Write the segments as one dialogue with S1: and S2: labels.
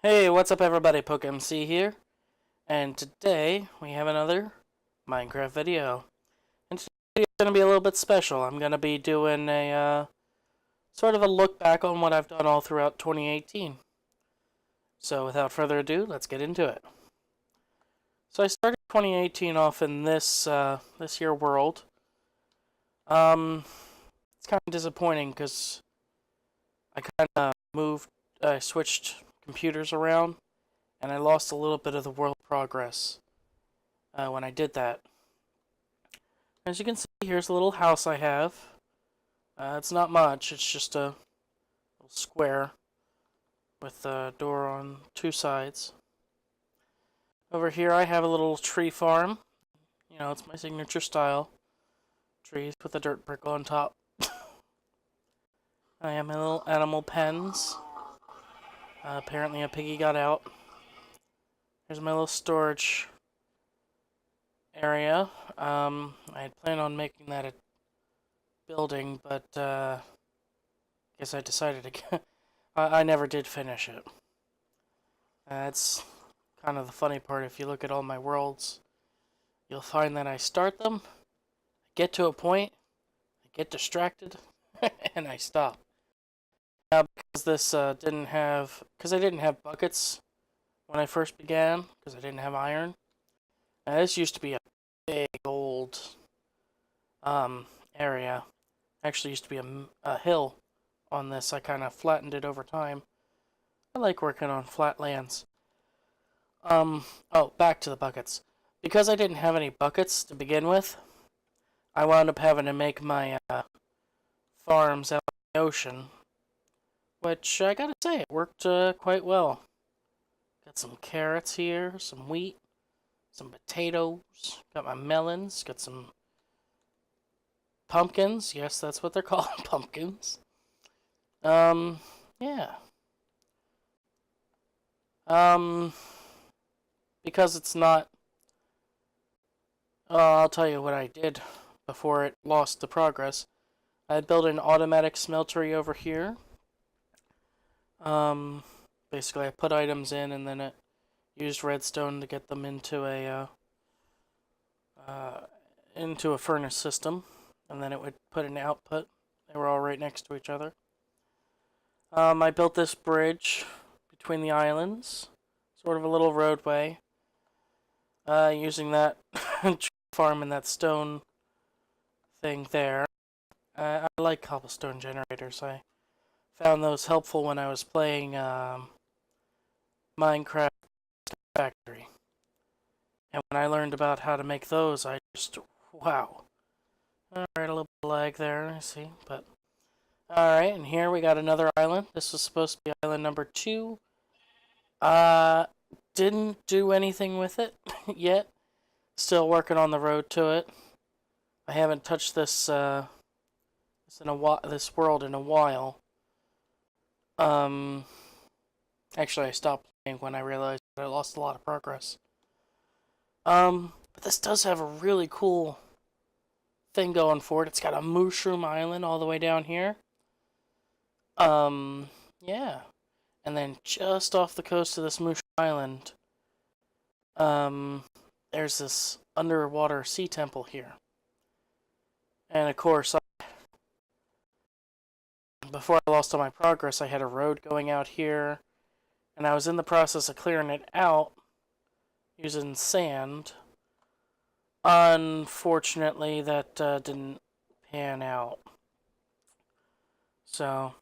S1: Hey, what's up everybody, PokeMC here, and today we have another Minecraft video. And today's video is going to be a little bit special. I'm going to be doing a sort of a look back on what I've done all throughout 2018. So without further ado, let's get into it. So I started 2018 off in this year world. It's kind of disappointing because I kind of I switched computers around, and I lost a little bit of the world progress when I did that. As you can see, here's the little house I have. It's not much, it's just a little square with a door on two sides. Over here I have a little tree farm. You know, it's my signature style. Trees with a dirt brick on top. I have my little animal pens. Apparently a piggy got out. Here's my little storage area. I had planned on making that a building, but guess I decided to. I never did finish it. That's kind of the funny part. If you look at all my worlds, you'll find that I start them, get to a point, I get distracted, and I stop. Now, because this because I didn't have buckets when I first began, because I didn't have iron. This used to be a big old area. Actually used to be a hill on this. I kind of flattened it over time. I like working on flat lands. Oh, back to the buckets. Because I didn't have any buckets to begin with, I wound up having to make my farms out in the ocean, which I gotta say, it worked quite well. Got some carrots here, some wheat, some potatoes, got my melons, got some pumpkins. Yes, that's what they're called, pumpkins. Yeah. Because it's not... I'll tell you what I did before it lost the progress. I built an automatic smeltery over here. Basically I put items in and then it used redstone to get them into a furnace system, and then it would put an output. They were all right next to each other. I built this bridge between the islands, sort of a little roadway, using that farm and that stone thing there. I like cobblestone generators. I found those helpful when I was playing Minecraft Factory. And when I learned about how to make those, I just, wow. Alright, a little bit of lag there, I see, but... Alright, and here we got another island. This was supposed to be island number 2. Didn't do anything with it yet. Still working on the road to it. I haven't touched this this world in a while. Actually I stopped playing when I realized that I lost a lot of progress. But this does have a really cool thing going for it. It's got a mushroom island all the way down here. Yeah. And then just off the coast of this mushroom island, there's this underwater sea temple here. And of course, before I lost all my progress, I had a road going out here, and I was in the process of clearing it out using sand. Unfortunately, that didn't pan out. So,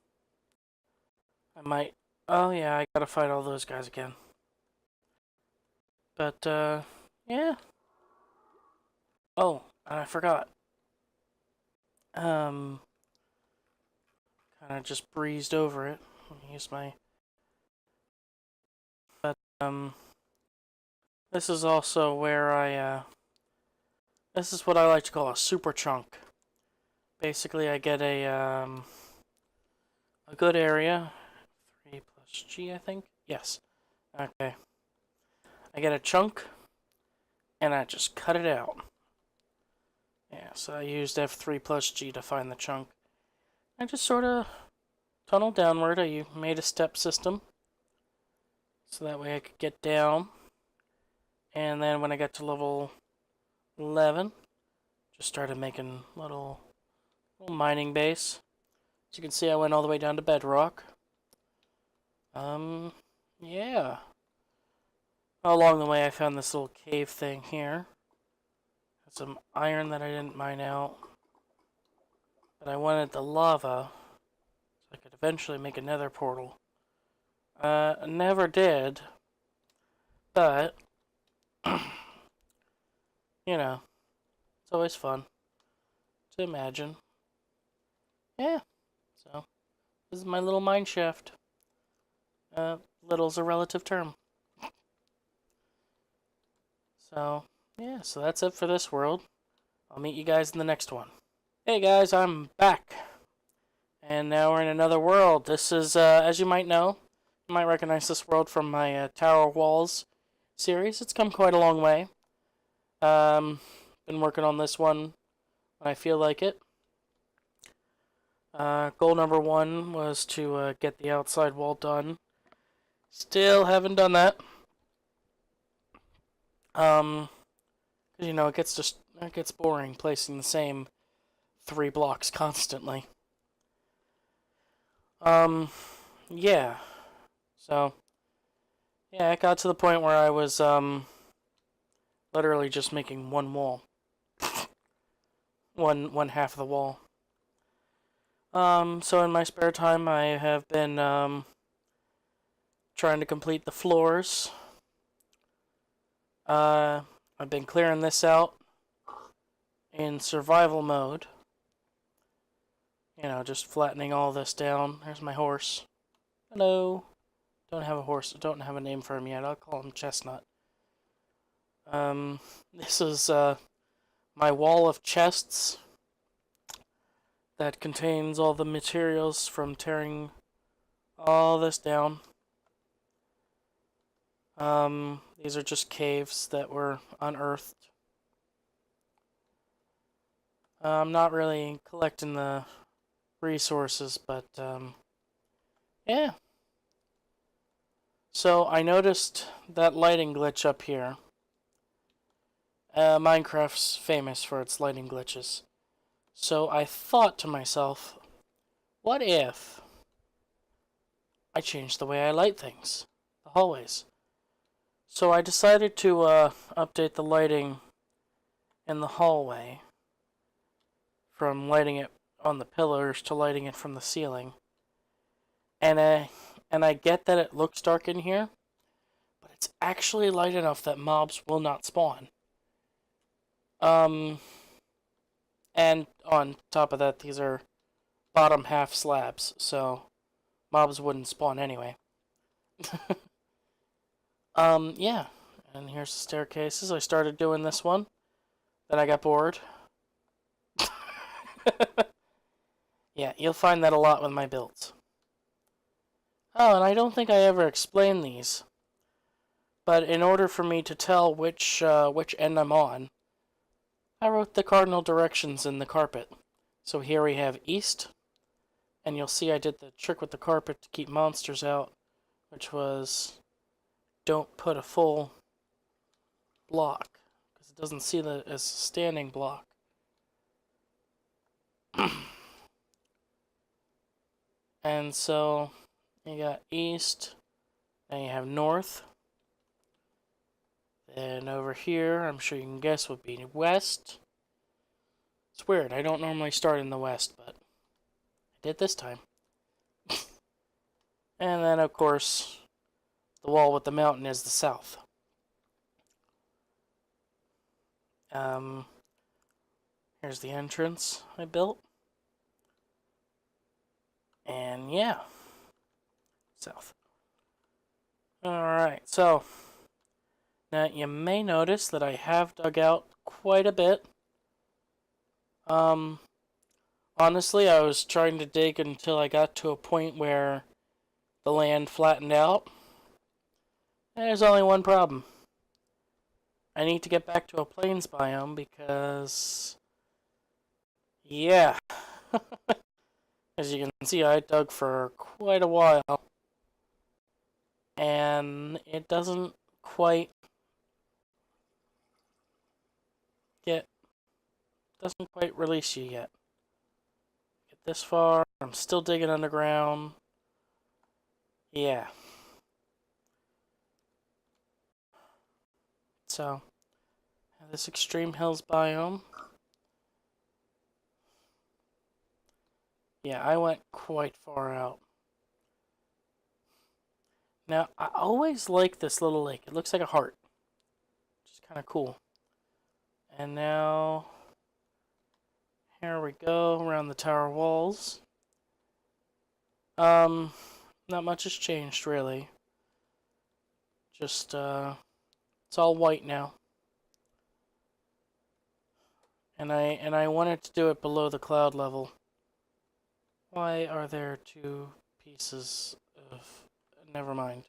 S1: I might... Oh yeah, I gotta fight all those guys again. But, yeah. Oh, and I forgot. Kind of just breezed over it. Let me use my... But, this is also where this is what I like to call a super chunk. Basically, I get a good area. 3 plus G, I think? Yes. Okay. I get a chunk, and I just cut it out. Yeah, so I used F3 plus G to find the chunk. I just sort of tunneled downward. I made a step system. so that way I could get down. And then when I got to level 11, just started making little mining base. As you can see, I went all the way down to bedrock. Yeah. Along the way, I found this little cave thing here. Some iron that I didn't mine out. But I wanted the lava, so I could eventually make a nether portal. Never did. But, you know, it's always fun to imagine. Yeah, so this is my little mine shaft. Little's a relative term. So, yeah, so that's it for this world. I'll meet you guys in the next one. Hey guys, I'm back. And now we're in another world. This is, as you might know, you might recognize this world from my Tower Walls series. It's come quite a long way. Been working on this one when I feel like it. Goal number 1 was to get the outside wall done. Still haven't done that. You know, it gets boring placing the same 3 blocks constantly. Yeah. So, yeah, it got to the point where I was, literally just making one wall. one half of the wall. So in my spare time, I have been, trying to complete the floors. I've been clearing this out in survival mode. You know, just flattening all this down. There's my horse. Hello. Don't have a horse. Don't have a name for him yet. I'll call him Chestnut. This is, my wall of chests that contains all the materials from tearing all this down. These are just caves that were unearthed. I'm not really collecting the resources, but, yeah. So I noticed that lighting glitch up here. Minecraft's famous for its lighting glitches. So I thought to myself, what if I changed the way I light things? The hallways. So I decided to update the lighting in the hallway from lighting it on the pillars to lighting it from the ceiling. And I get that it looks dark in here, but it's actually light enough that mobs will not spawn. And on top of that, these are bottom half slabs, so mobs wouldn't spawn anyway. Yeah. And here's the staircases. I started doing this one. Then I got bored. Yeah, you'll find that a lot with my builds. Oh, and I don't think I ever explained these. But in order for me to tell which end I'm on, I wrote the cardinal directions in the carpet. So here we have east, and you'll see I did the trick with the carpet to keep monsters out, which was don't put a full block, because it doesn't see that as a standing block. And so you got east, then you have north, then over here, I'm sure you can guess would be west. It's weird, I don't normally start in the west, but I did this time. And then, of course, the wall with the mountain is the south. Here's the entrance I built. And yeah, south. Alright, so now you may notice that I have dug out quite a bit. Honestly, I was trying to dig until I got to a point where the land flattened out. There's only one problem. I need to get back to a plains biome because, yeah. As you can see, I dug for quite a while. and it doesn't quite release you yet. Get this far, I'm still digging underground. Yeah. So, this extreme hills biome. Yeah, I went quite far out. Now, I always like this little lake. It looks like a heart. Which is kind of cool. And now, here we go around the tower walls. Not much has changed really. Just it's all white now. And I wanted to do it below the cloud level. Why are there two pieces of... Never mind.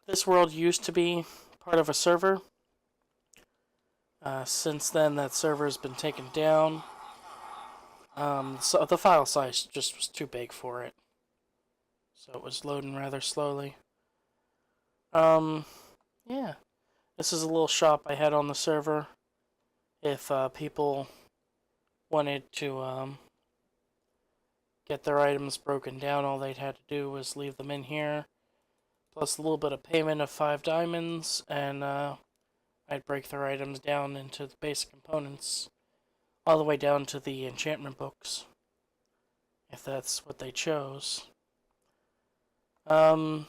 S1: This world used to be part of a server. Since then, that server has been taken down. So the file size just was too big for it. So it was loading rather slowly. Yeah. This is a little shop I had on the server. If people wanted to get their items broken down, all they'd had to do was leave them in here. Plus a little bit of payment of 5 diamonds, and I'd break their items down into the basic components, all the way down to the enchantment books, if that's what they chose. Yeah.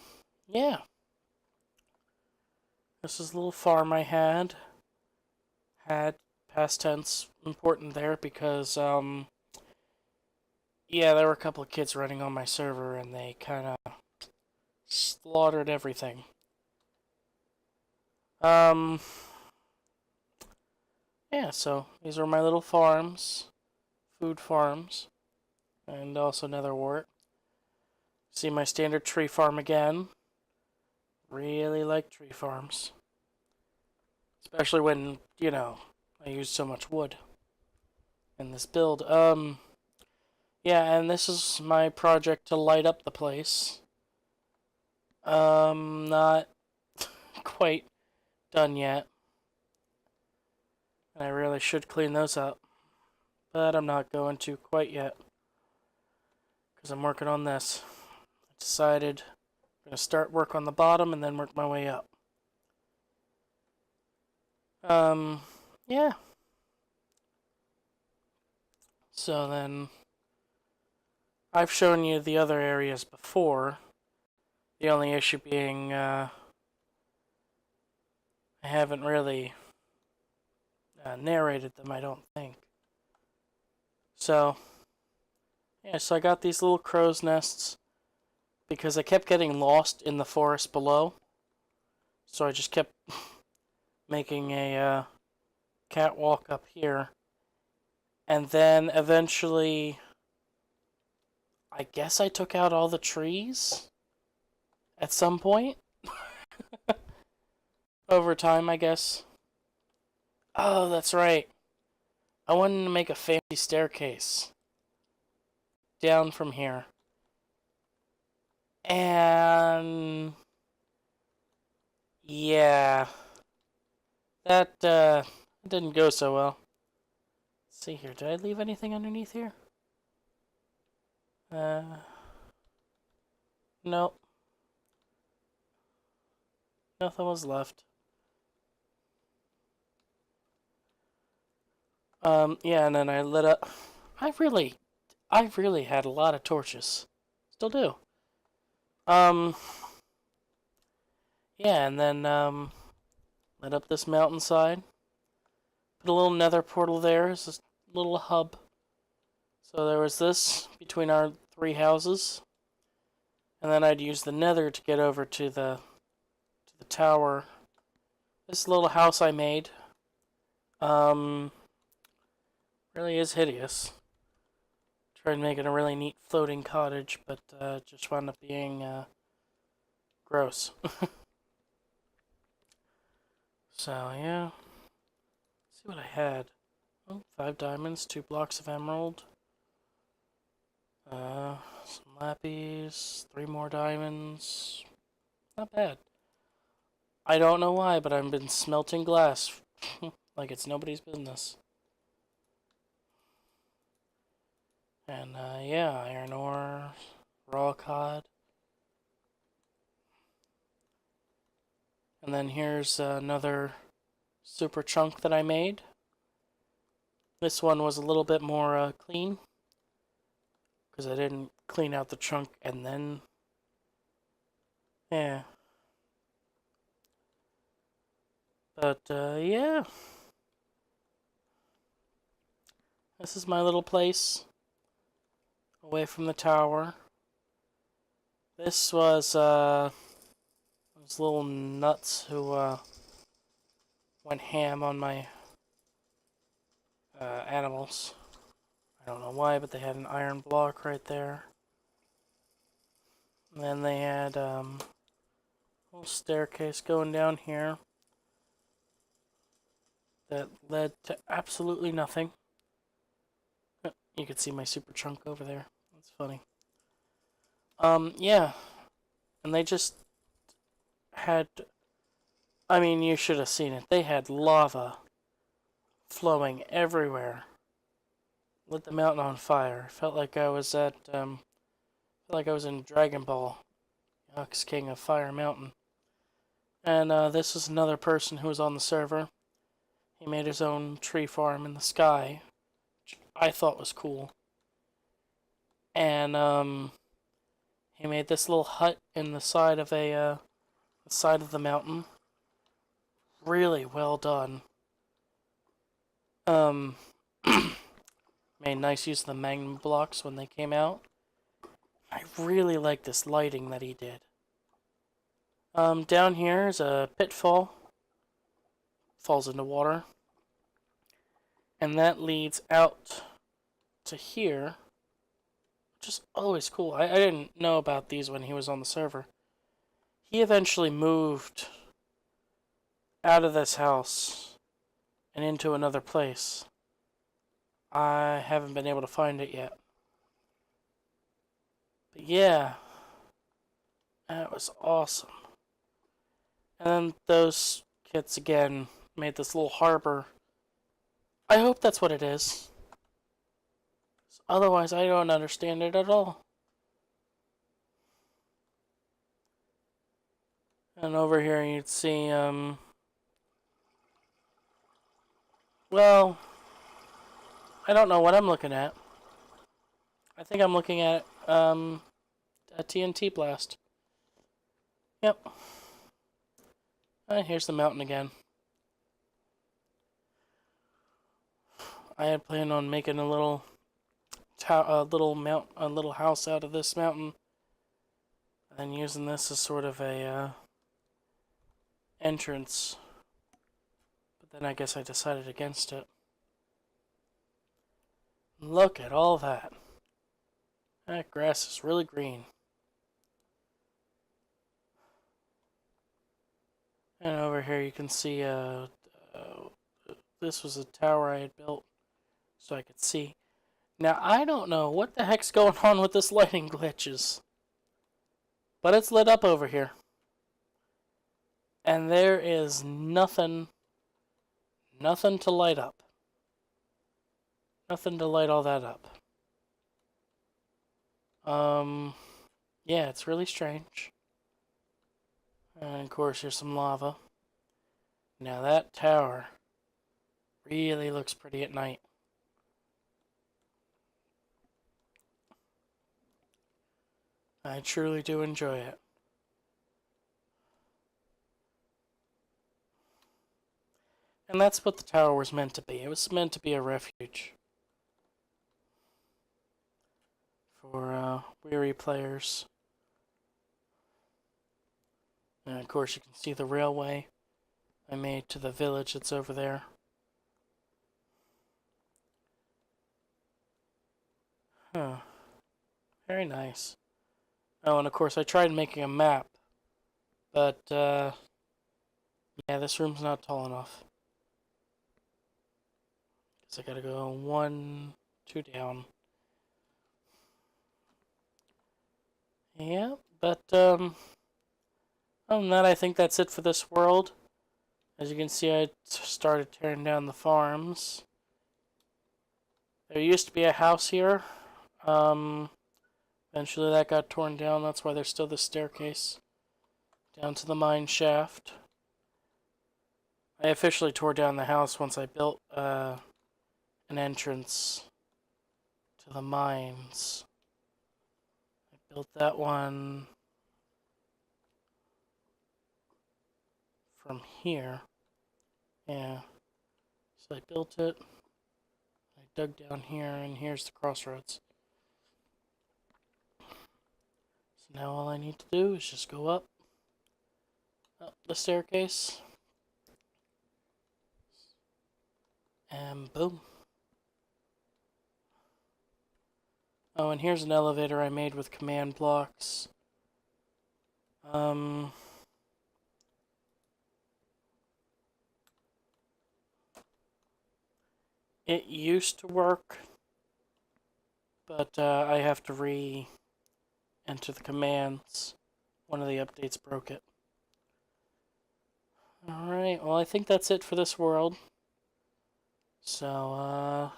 S1: This is a little farm I had. Past tense, important there because, yeah, there were a couple of kids running on my server and they kind of slaughtered everything. Yeah, so these are my little farms, food farms, and also nether wart. See my standard tree farm again. Really like tree farms. Especially when, you know, I use so much wood in this build. Yeah, and this is my project to light up the place. Not quite done yet. And I really should clean those up. But I'm not going to quite yet. Because I'm working on this. I decided I'm going to start work on the bottom and then work my way up. Yeah. So then, I've shown you the other areas before. The only issue being, I haven't really narrated them, I don't think. So, yeah, so I got these little crow's nests because I kept getting lost in the forest below. So I just kept making a catwalk up here. And then eventually, I guess I took out all the trees at some point. Over time, I guess. Oh, that's right. I wanted to make a fancy staircase down from here. And yeah, that didn't go so well. Let's see here, did I leave anything underneath here? Nope. Nothing was left. Yeah, and then I lit up. I really had a lot of torches. Still do. Yeah, and then, lit up this mountainside. Put a little nether portal there as a little hub. So there was this between our 3 houses. And then I'd use the nether to get over to the tower. This little house I made, really is hideous. Tried making a really neat floating cottage, but just wound up being gross. So yeah, let's see what I had. Oh, 5 diamonds, 2 blocks of emerald. Some lappies, 3 more diamonds. Not bad. I don't know why, but I've been smelting glass like it's nobody's business. And yeah, iron ore, raw cod. And then here's another super chunk that I made. This one was a little bit more clean because I didn't clean out the chunk and then, yeah. But yeah, this is my little place away from the tower. This was those little nuts who went ham on my animals. I don't know why, but they had an iron block right there. And then they had a little staircase going down here that led to absolutely nothing. You can see my super chunk over there. That's funny. Yeah. And they just had, I mean, you should have seen it. They had lava flowing everywhere. Lit the mountain on fire. Felt like I was at, felt like I was in Dragon Ball. Hux King of Fire Mountain. And this is another person who was on the server. He made his own tree farm in the sky, which I thought was cool. And he made this little hut in the side of the side of the mountain. Really well done. Made nice use of the magma blocks when they came out. I really like this lighting that he did. Down here is a pitfall. Falls into water. And that leads out to here, which is always cool. I didn't know about these when he was on the server. He eventually moved out of this house and into another place. I haven't been able to find it yet. But yeah, that was awesome. And then those kids again made this little harbor. I hope that's what it is. Otherwise, I don't understand it at all. And over here you'd see, well, I don't know what I'm looking at. I think I'm looking at, a TNT blast. Yep. And here's the mountain again. I had planned on making a little house out of this mountain, and then using this as sort of a entrance. But then I guess I decided against it. Look at all that. That grass is really green. And over here you can see this was a tower I had built so I could see. Now I don't know what the heck's going on with this lighting glitches, but it's lit up over here. And there is nothing to light up. Nothing to light all that up. Yeah, it's really strange. And of course, here's some lava. Now that tower really looks pretty at night. I truly do enjoy it. And that's what the tower was meant to be. It was meant to be a refuge for weary players. And of course you can see the railway I made to the village that's over there. Huh. Very nice. Oh, and of course I tried making a map, but yeah, this room's not tall enough. Guess I gotta go 1, 2 down. Yeah, but other than that, I think that's it for this world. As you can see, I started tearing down the farms. There used to be a house here. Eventually that got torn down. That's why there's still the staircase down to the mine shaft. I officially tore down the house once I built an entrance to the mines. I built that one from here. Yeah. So I built it. I dug down here, and here's the crossroads. So now all I need to do is just go up the staircase. And boom. Oh, and here's an elevator I made with command blocks. It used to work, but I have to re-enter the commands. One of the updates broke it. Alright, well I think that's it for this world. So,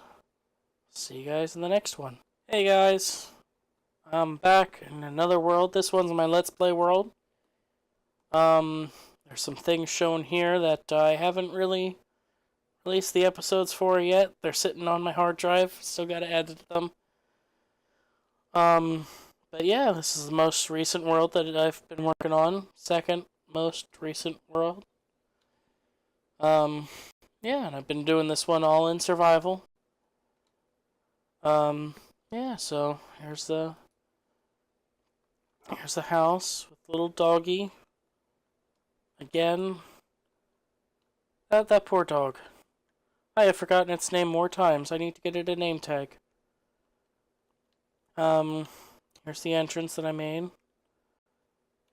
S1: see you guys in the next one. Hey guys, I'm back in another world. This one's my Let's Play world. There's some things shown here that I haven't really released the episodes for yet. They're sitting on my hard drive. Still gotta edit them. But yeah, this is the most recent world that I've been working on. Second most recent world. Yeah, and I've been doing this one all in survival. Yeah, so here's the house with little doggy. Again, that poor dog. I have forgotten its name more times. I need to get it a name tag. Here's the entrance that I made.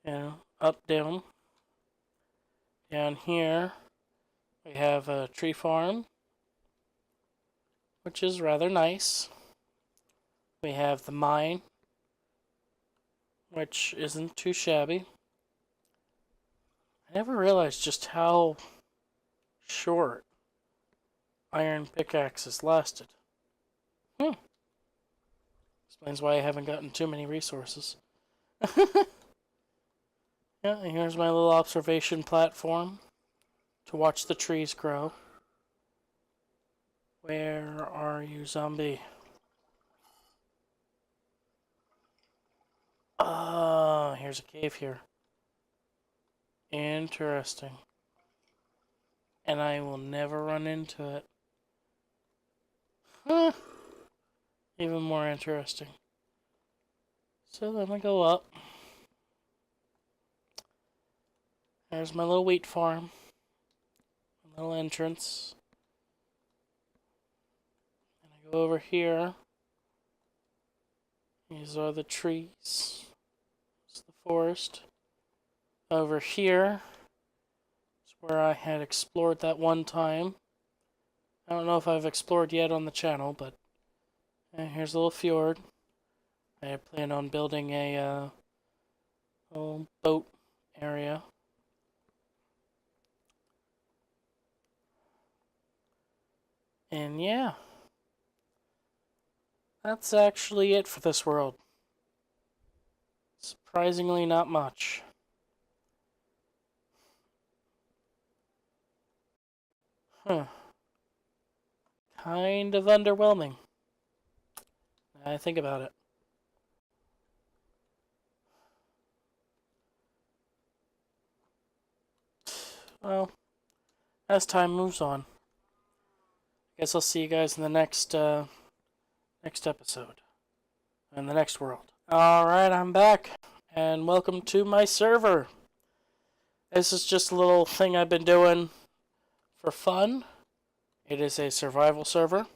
S1: Yeah, up, down. Down here, we have a tree farm, which is rather nice. We have the mine, which isn't too shabby. I never realized just how short iron pickaxes lasted. Explains why I haven't gotten too many resources. Yeah, and here's my little observation platform to watch the trees grow. Where are you, zombie? Ah, here's a cave here. Interesting. And I will never run into it. Huh. Even more interesting. So then we go up. There's my little wheat farm. A little entrance. And I go over here. These are the trees. It's the forest. Over here is where I had explored that one time. I don't know if I've explored yet on the channel, but here's a little fjord. I plan on building a little boat area. And yeah, that's actually it for this world. Surprisingly not much. Huh. Kind of underwhelming. I think about it. Well, as time moves on, I guess I'll see you guys in the next episode, in the next world. Alright, I'm back, and welcome to my server. This is just a little thing I've been doing for fun. It is a survival server.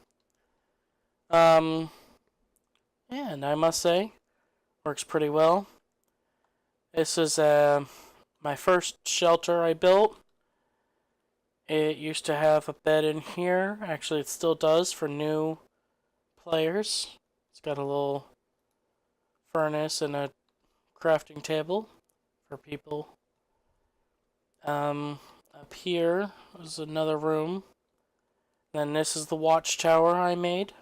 S1: Yeah, and I must say, works pretty well. This is my first shelter I built. It used to have a bed in here. Actually, it still does for new players. It's got a little furnace and a crafting table for people. Up here is another room. Then this is the watchtower I made.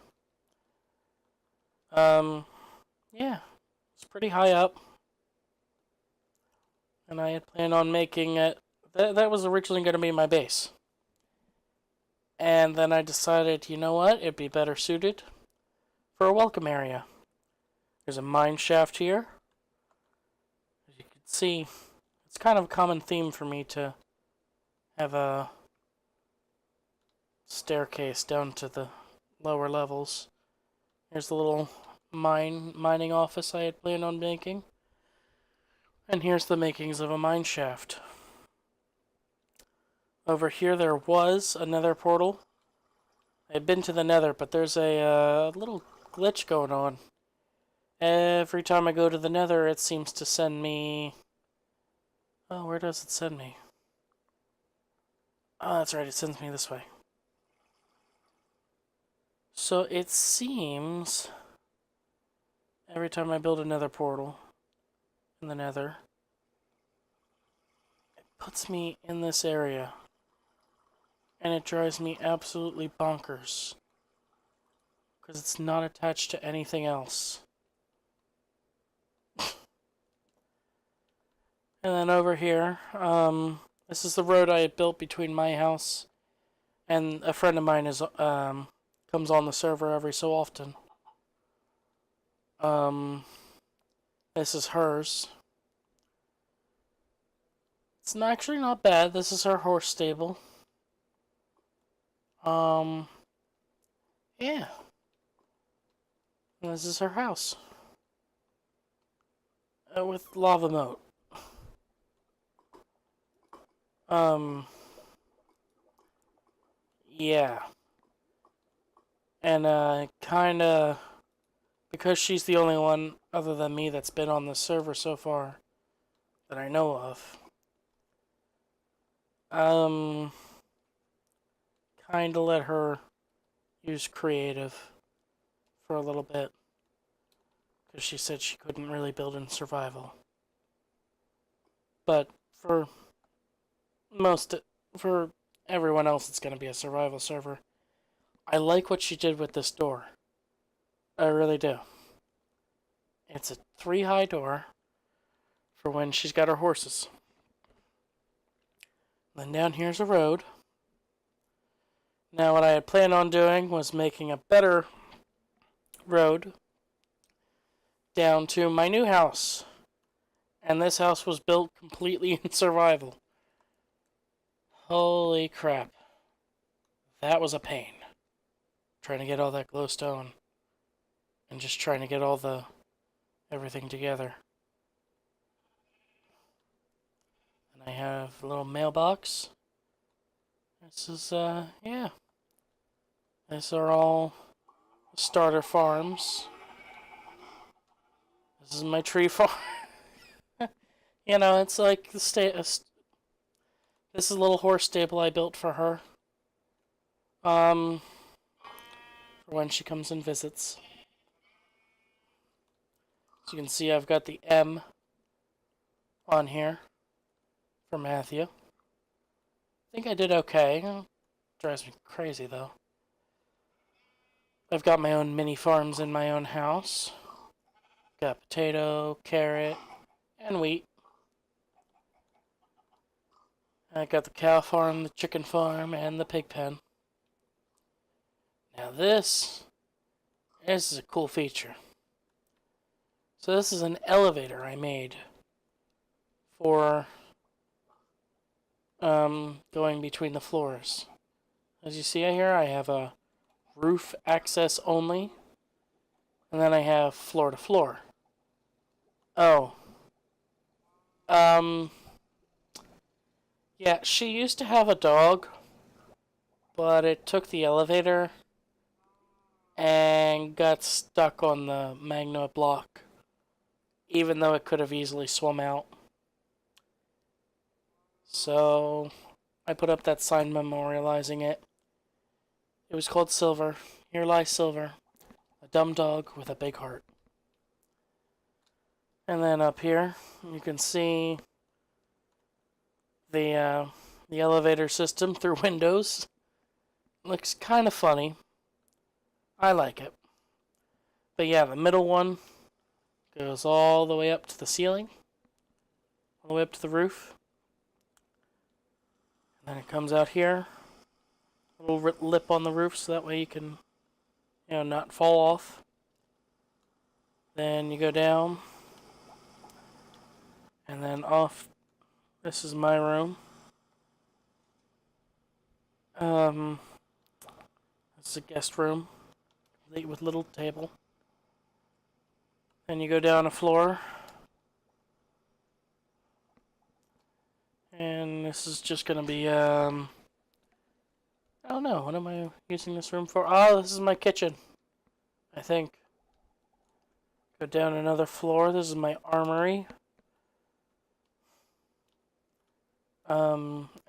S1: Yeah, it's pretty high up. And I had planned on making it. That was originally going to be my base. And then I decided, you know what? It'd be better suited for a welcome area. There's a mine shaft here. As you can see, it's kind of a common theme for me to have a staircase down to the lower levels. Here's the little mining office I had planned on making. And here's the makings of a mine shaft. Over here there was a nether portal. I had been to the nether, but there's a little glitch going on. Every time I go to the nether, it seems to send me... Oh, where does it send me? Oh, that's right, it sends me this way. So it seems... Every time I build another portal in the nether, it puts me in this area. And it drives me absolutely bonkers. Because it's not attached to anything else. And then over here, this is the road I had built between my house and a friend of mine is comes on the server every so often. This is hers. It's actually not bad. This is her horse stable. Yeah. And this is her house. With lava moat. Yeah. And, kinda... Because she's the only one other than me that's been on the server so far that I know of. Kinda let her use creative for a little bit. Because she said she couldn't really build in survival. But for everyone else, it's going to be a survival server. I like what she did with this door. I really do. It's a 3-high door for when she's got her horses. Then down here's a road. Now what I had planned on doing was making a better road down to my new house. And this house was built completely in survival. Holy crap. That was a pain. Trying to get all that glowstone. And just trying to get everything together. And I have a little mailbox. This is, yeah. These are all starter farms. This is my tree farm. You know, it's like this is a little horse stable I built for her. For when she comes and visits. As you can see, I've got the M on here for Matthew. I think I did okay. It drives me crazy, though. I've got my own mini farms in my own house. Got potato, carrot, and wheat. I got the cow farm, the chicken farm, and the pig pen. Now this is a cool feature. So this is an elevator I made for going between the floors. As you see here, I have a roof access only, and then I have floor to floor. Oh. Yeah, she used to have a dog, but it took the elevator and got stuck on the magma block, even though it could have easily swum out. So I put up that sign memorializing it. It was called Silver. Here lies Silver, a dumb dog with a big heart. And then up here, you can see the elevator system through windows. Looks kind of funny. I like it. But yeah, the middle one goes all the way up to the ceiling, all the way up to the roof. And then it comes out here, a little lip on the roof, so that way you can, not fall off. Then you go down, and then off. This is my room. This is a guest room, complete with little table. Then you go down a floor, and this is just gonna be I don't know, what am I using this room for? Oh, this is my kitchen, I think. Go down another floor. This is my armory.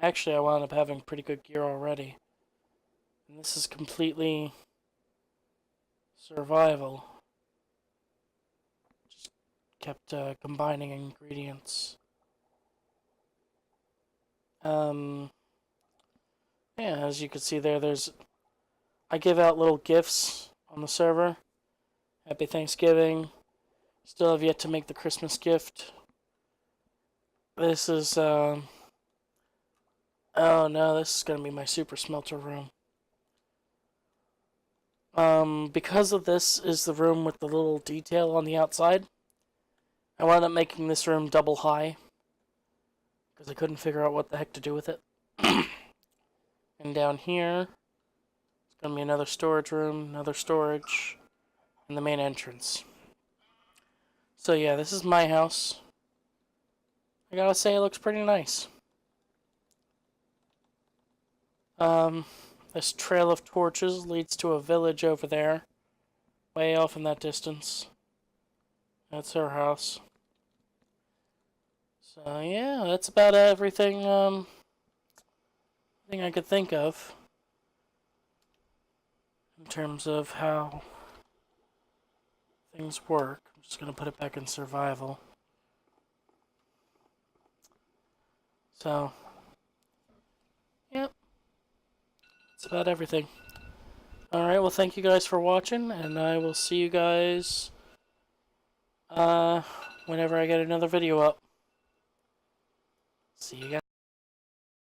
S1: Actually, I wound up having pretty good gear already. And this is completely survival. Just kept combining ingredients. Yeah, as you can see there, I give out little gifts on the server. Happy Thanksgiving. Still have yet to make the Christmas gift. This is, oh no, this is gonna be my super smelter room. Because of this is the room with the little detail on the outside, I wound up making this room double high. Because I couldn't figure out what the heck to do with it. And down here, it's gonna be another storage room, another storage, and the main entrance. So yeah, this is my house. I gotta say, it looks pretty nice. This trail of torches leads to a village over there, way off in that distance. That's her house. So yeah, that's about everything, thing I could think of in terms of how things work. I'm just gonna put it back in survival. So, yep. That's about everything. Alright, well thank you guys for watching, and I will see you guys whenever I get another video up. See you guys.